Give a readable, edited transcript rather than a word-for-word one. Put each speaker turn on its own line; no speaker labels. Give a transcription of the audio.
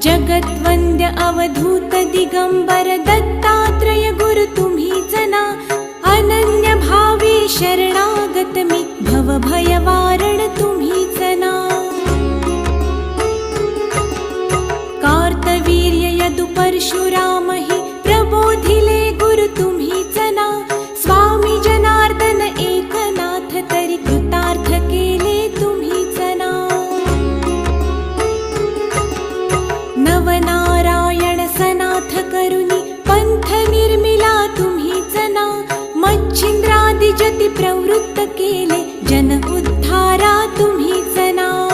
जगद्वन्द्य अवधूत दिगंबर दत्तात्रय गुरु तुम्हीच ना. अनन्य भावे शरणागत मी भव भय वारण तुम्हीच ना. कार्तवीर्य यदु परशुराम हि प्रबोधिले गुरु तुम्हीच ना. स्वामी जनार्दन एकनाथ तरी कृतार्थ केले तुम्हीच ना. नवनारायण सनाथ करुणी पंथ निर्मिला तुम्हीच ना. मच्छिंद्रादि जति प्रवृत्त केले जन उद्धारा तुम्हीच ना.